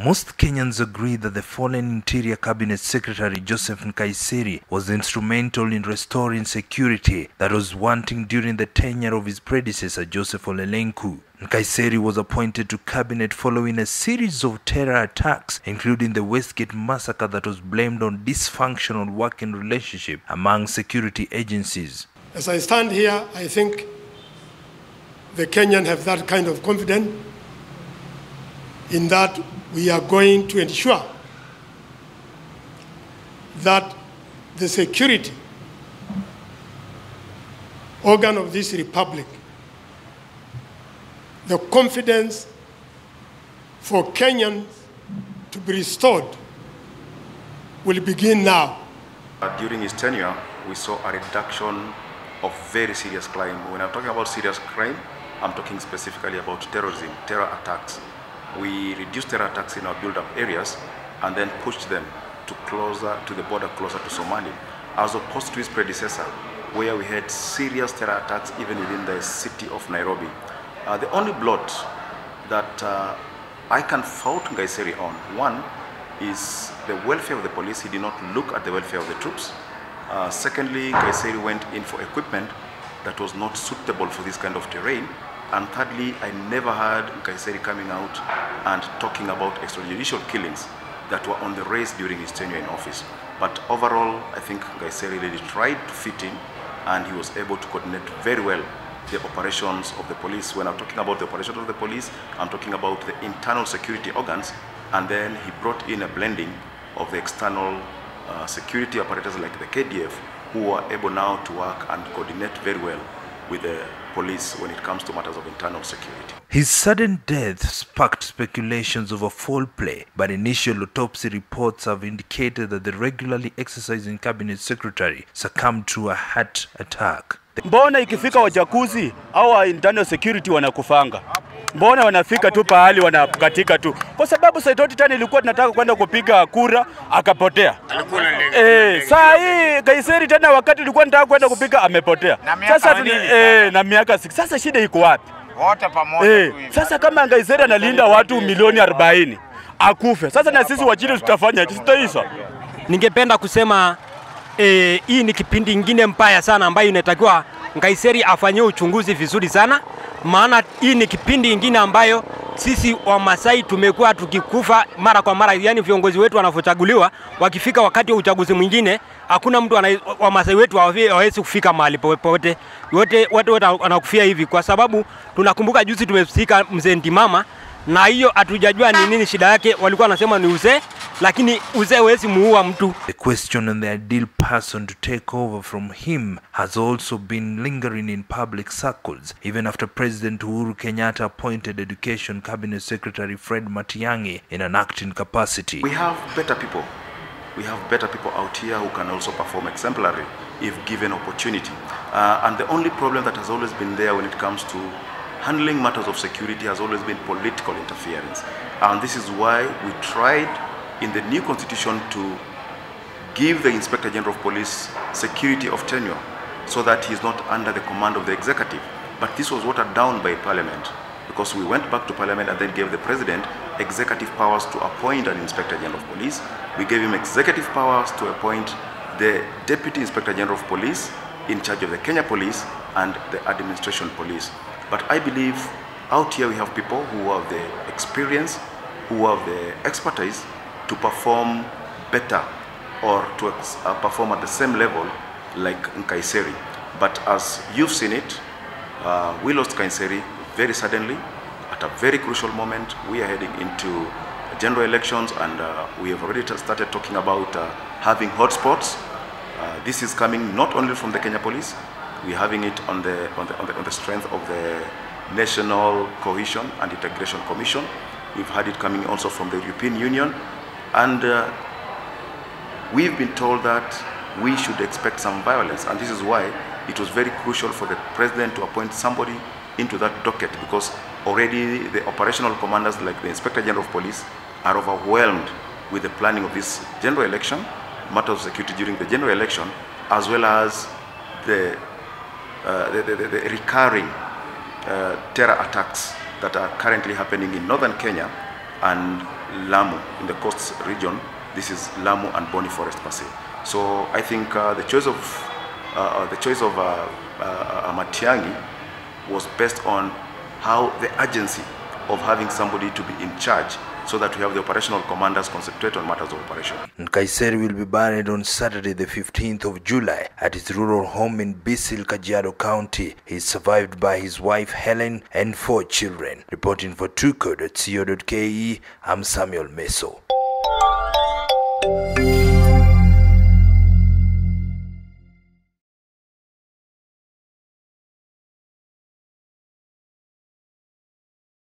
Most Kenyans agree that the fallen Interior Cabinet Secretary Joseph Nkaissery was instrumental in restoring security that was wanting during the tenure of his predecessor Joseph Olelenku. Nkaissery was appointed to cabinet following a series of terror attacks, including the Westgate massacre that was blamed on dysfunctional working relationship among security agencies. As I stand here, I think the Kenyans have that kind of confidence in that we are going to ensure that the security organ of this republic, the confidence for Kenyans to be restored, will begin now. During his tenure, we saw a reduction of very serious crime. When I'm talking about serious crime, I'm talking specifically about terrorism, terror attacks. We reduced terror attacks in our build-up areas and then pushed them to closer to the border, closer to Somalia, as opposed to his predecessor, where we had serious terror attacks even within the city of Nairobi. The only blot that I can fault Nkaissery on, one, is the welfare of the police. He did not look at the welfare of the troops. Secondly, Nkaissery went in for equipment that was not suitable for this kind of terrain. And thirdly, I never heard Nkaissery coming out and talking about extrajudicial killings that were on the rise during his tenure in office. But overall, I think Nkaissery really tried to fit in, and he was able to coordinate very well the operations of the police. When I'm talking about the operations of the police, I'm talking about the internal security organs, and then he brought in a blending of the external security operators like the KDF, who are able now to work and coordinate very well with the police when it comes to matters of internal security. His sudden death sparked speculations of a foul play, but initial autopsy reports have indicated that the regularly exercising cabinet secretary succumbed to a heart attack. Mbona ikifika wajakuzi au internal security wanakufanga? Mbona wanafika tu pahali wanakatika tu? Kwa sababu Saitoti tani ilikuwa tunataka kwenda kupiga kura akapotea. Saa hii Nkaissery tena wakati ilikuwa tunataka kwenda kupiga amepotea. Sasa na miaka 6. Sasa shida iko wapi? Wote pamoja. Sasa kama Nkaissery analinda watu milioni 40 akufe. Sasa na sisi wachini tutafanya sitaisha. Ningependa kusema hii ni kipindi kingine mbaya sana ambayo inatakiwa Nkaissery afanyie uchunguzi vizuri sana, maana hii ni kipindi kingine ambayo sisi wa Masai tumekuwa tukikufa mara kwa mara. Yani viongozi wetu wanapochaguliwa, wakifika wakati wa uchaguzi mwingine, hakuna mtu wa Masai wetu hawezi kufika mahali popote. Wote wanakufia hivi kwa sababu tunakumbuka juzi tumefika mzee Ntimama, na hiyo hatujajua ni nini shida yake. Walikuwa wanasema ni uzee, lakini uzee hawezi muua mtu. The question on the ideal person to take over from him has also been lingering in public circles, even after President Uhuru Kenyatta appointed Education Cabinet Secretary Fred Matiang'i in an acting capacity. We have better people. We have better people out here who can also perform exemplary if given opportunity. And the only problem that has always been there when it comes to handling matters of security has always been political interference. And this is why we tried in the new constitution to give the Inspector General of Police security of tenure so that he's not under the command of the executive. But this was watered down by Parliament because we went back to Parliament and then gave the President executive powers to appoint an Inspector General of Police. We gave him executive powers to appoint the Deputy Inspector General of Police in charge of the Kenya Police and the Administration Police. But I believe out here we have people who have the experience, who have the expertise to perform better or to perform at the same level like Nkaissery. But as you've seen it, we lost Nkaissery very suddenly at a very crucial moment. We are heading into general elections, and we have already started talking about having hotspots. This is coming not only from the Kenya Police. We're having it on the strength of the National Cohesion and Integration Commission. We've had it coming also from the European Union, and we've been told that we should expect some violence, and this is why it was very crucial for the President to appoint somebody into that docket, because already the operational commanders like the Inspector General of Police are overwhelmed with the planning of this general election, matters of security during the general election, as well as the recurring terror attacks that are currently happening in northern Kenya, and Lamu, in the coast region, this is Lamu and Boni Forest per se. So I think the choice of Matiang'i was based on how the urgency of having somebody to be in charge, so that we have the operational commanders concentrate on matters of operation. Nkaissery will be buried on Saturday the 15th of July at his rural home in Bisil, Kajiado County. He is survived by his wife Helen and 4 children. Reporting for Tuko TV, I'm Samuel Meso.